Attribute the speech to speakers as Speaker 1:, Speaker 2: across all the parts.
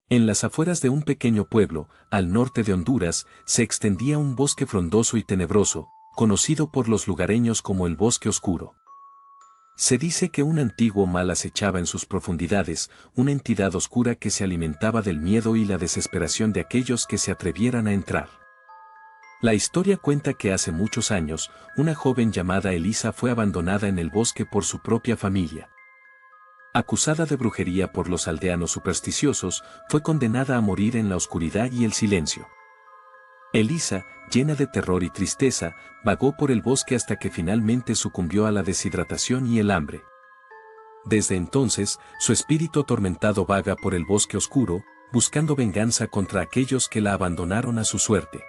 Speaker 1: En las afueras de un pequeño pueblo, al norte de Honduras, se extendía un bosque frondoso y tenebroso, conocido por los lugareños como el Bosque Oscuro. Se dice que un antiguo mal acechaba en sus profundidades, una entidad oscura que se alimentaba del miedo y la desesperación de aquellos que se atrevieran a entrar. La historia cuenta que hace muchos años, una joven llamada Elisa fue abandonada en el bosque por su propia familia. Acusada de brujería por los aldeanos supersticiosos, fue condenada a morir en la oscuridad y el silencio. Elisa, llena de terror y tristeza, vagó por el bosque hasta que finalmente sucumbió a la deshidratación y el hambre. Desde entonces, su espíritu atormentado vaga por el bosque oscuro, buscando venganza contra aquellos que la abandonaron a su suerte.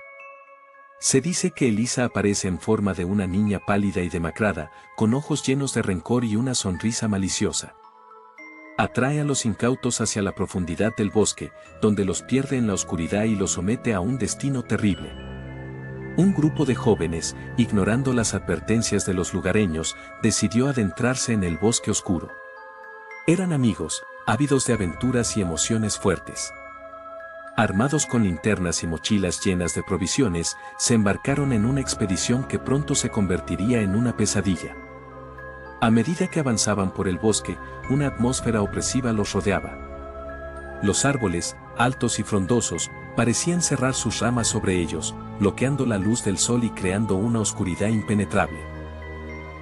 Speaker 1: Se dice que Elisa aparece en forma de una niña pálida y demacrada, con ojos llenos de rencor y una sonrisa maliciosa. Atrae a los incautos hacia la profundidad del bosque, donde los pierde en la oscuridad y los somete a un destino terrible. Un grupo de jóvenes, ignorando las advertencias de los lugareños, decidió adentrarse en el bosque oscuro. Eran amigos, ávidos de aventuras y emociones fuertes. Armados con linternas y mochilas llenas de provisiones, se embarcaron en una expedición que pronto se convertiría en una pesadilla. A medida que avanzaban por el bosque, una atmósfera opresiva los rodeaba. Los árboles, altos y frondosos, parecían cerrar sus ramas sobre ellos, bloqueando la luz del sol y creando una oscuridad impenetrable.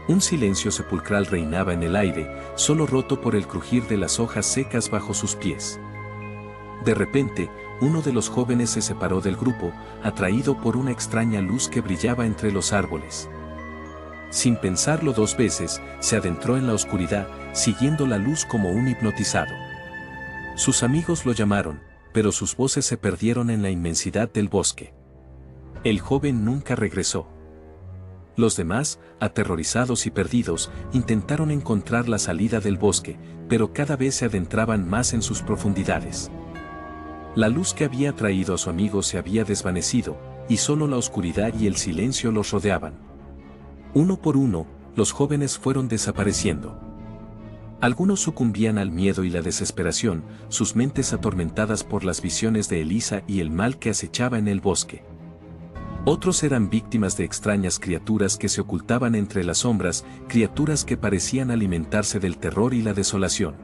Speaker 1: Un silencio sepulcral reinaba en el aire, solo roto por el crujir de las hojas secas bajo sus pies. De repente, uno de los jóvenes se separó del grupo, atraído por una extraña luz que brillaba entre los árboles. Sin pensarlo dos veces, se adentró en la oscuridad, siguiendo la luz como un hipnotizado. Sus amigos lo llamaron, pero sus voces se perdieron en la inmensidad del bosque. El joven nunca regresó. Los demás, aterrorizados y perdidos, intentaron encontrar la salida del bosque, pero cada vez se adentraban más en sus profundidades. La luz que había atraído a su amigo se había desvanecido, y solo la oscuridad y el silencio los rodeaban. Uno por uno, los jóvenes fueron desapareciendo. Algunos sucumbían al miedo y la desesperación, sus mentes atormentadas por las visiones de Elisa y el mal que acechaba en el bosque. Otros eran víctimas de extrañas criaturas que se ocultaban entre las sombras, criaturas que parecían alimentarse del terror y la desolación.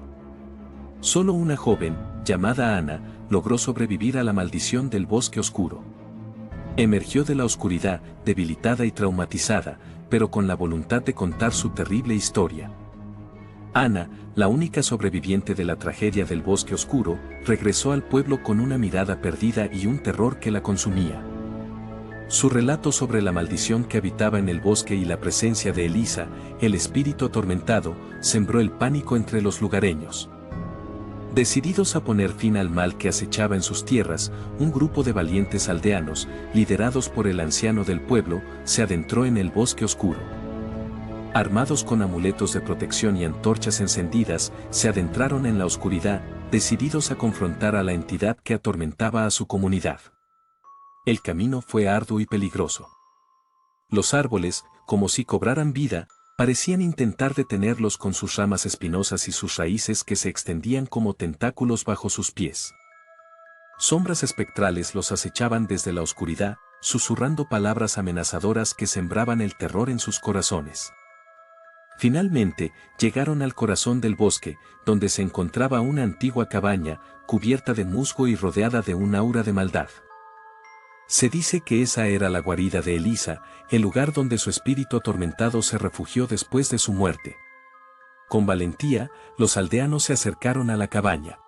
Speaker 1: Solo una joven, llamada Ana, logró sobrevivir a la maldición del bosque oscuro. Emergió de la oscuridad, debilitada y traumatizada, pero con la voluntad de contar su terrible historia. Ana, la única sobreviviente de la tragedia del bosque oscuro, regresó al pueblo con una mirada perdida y un terror que la consumía. Su relato sobre la maldición que habitaba en el bosque y la presencia de Elisa, el espíritu atormentado, sembró el pánico entre los lugareños. Decididos a poner fin al mal que acechaba en sus tierras, un grupo de valientes aldeanos, liderados por el anciano del pueblo, se adentró en el bosque oscuro. Armados con amuletos de protección y antorchas encendidas, se adentraron en la oscuridad, decididos a confrontar a la entidad que atormentaba a su comunidad. El camino fue arduo y peligroso. Los árboles, como si cobraran vida, parecían intentar detenerlos con sus ramas espinosas y sus raíces que se extendían como tentáculos bajo sus pies. Sombras espectrales los acechaban desde la oscuridad, susurrando palabras amenazadoras que sembraban el terror en sus corazones. Finalmente, llegaron al corazón del bosque, donde se encontraba una antigua cabaña, cubierta de musgo y rodeada de un aura de maldad. Se dice que esa era la guarida de Elisa, el lugar donde su espíritu atormentado se refugió después de su muerte. Con valentía, los aldeanos se acercaron a la cabaña.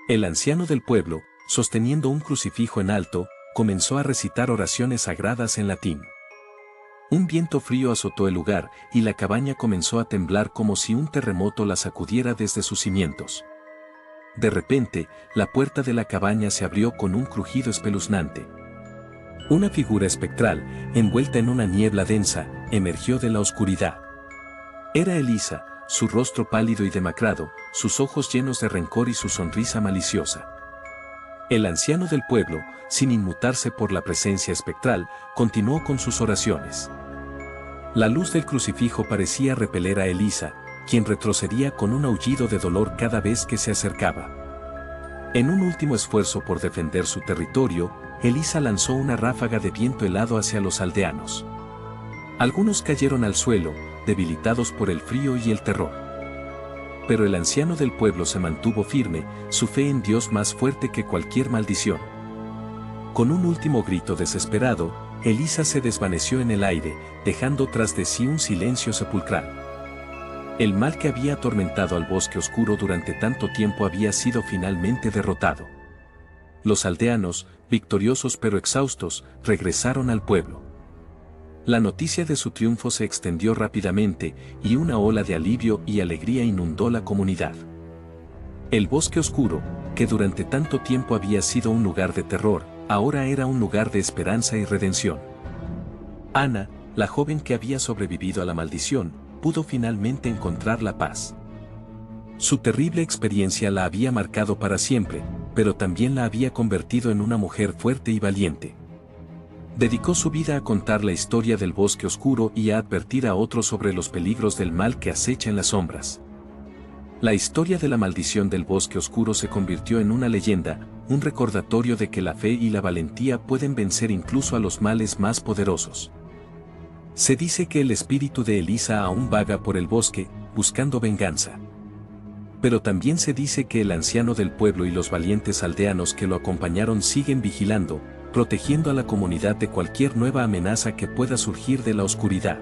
Speaker 1: El anciano del pueblo, sosteniendo un crucifijo en alto, comenzó a recitar oraciones sagradas en latín. Un viento frío azotó el lugar, y la cabaña comenzó a temblar como si un terremoto la sacudiera desde sus cimientos. De repente, la puerta de la cabaña se abrió con un crujido espeluznante. Una figura espectral, envuelta en una niebla densa, emergió de la oscuridad. Era Elisa, su rostro pálido y demacrado, sus ojos llenos de rencor y su sonrisa maliciosa. El anciano del pueblo, sin inmutarse por la presencia espectral, continuó con sus oraciones. La luz del crucifijo parecía repeler a Elisa, quien retrocedía con un aullido de dolor cada vez que se acercaba. En un último esfuerzo por defender su territorio, Elisa lanzó una ráfaga de viento helado hacia los aldeanos. Algunos cayeron al suelo, debilitados por el frío y el terror. Pero el anciano del pueblo se mantuvo firme, su fe en Dios más fuerte que cualquier maldición. Con un último grito desesperado, Elisa se desvaneció en el aire, dejando tras de sí un silencio sepulcral. El mal que había atormentado al bosque oscuro durante tanto tiempo había sido finalmente derrotado. Los aldeanos, victoriosos pero exhaustos, regresaron al pueblo. La noticia de su triunfo se extendió rápidamente, y una ola de alivio y alegría inundó la comunidad. El bosque oscuro, que durante tanto tiempo había sido un lugar de terror, ahora era un lugar de esperanza y redención. Ana, la joven que había sobrevivido a la maldición, pudo finalmente encontrar la paz. Su terrible experiencia la había marcado para siempre, pero también la había convertido en una mujer fuerte y valiente. Dedicó su vida a contar la historia del bosque oscuro y a advertir a otros sobre los peligros del mal que acecha en las sombras. La historia de la maldición del bosque oscuro se convirtió en una leyenda, un recordatorio de que la fe y la valentía pueden vencer incluso a los males más poderosos. Se dice que el espíritu de Elisa aún vaga por el bosque, buscando venganza. Pero también se dice que el anciano del pueblo y los valientes aldeanos que lo acompañaron siguen vigilando, protegiendo a la comunidad de cualquier nueva amenaza que pueda surgir de la oscuridad.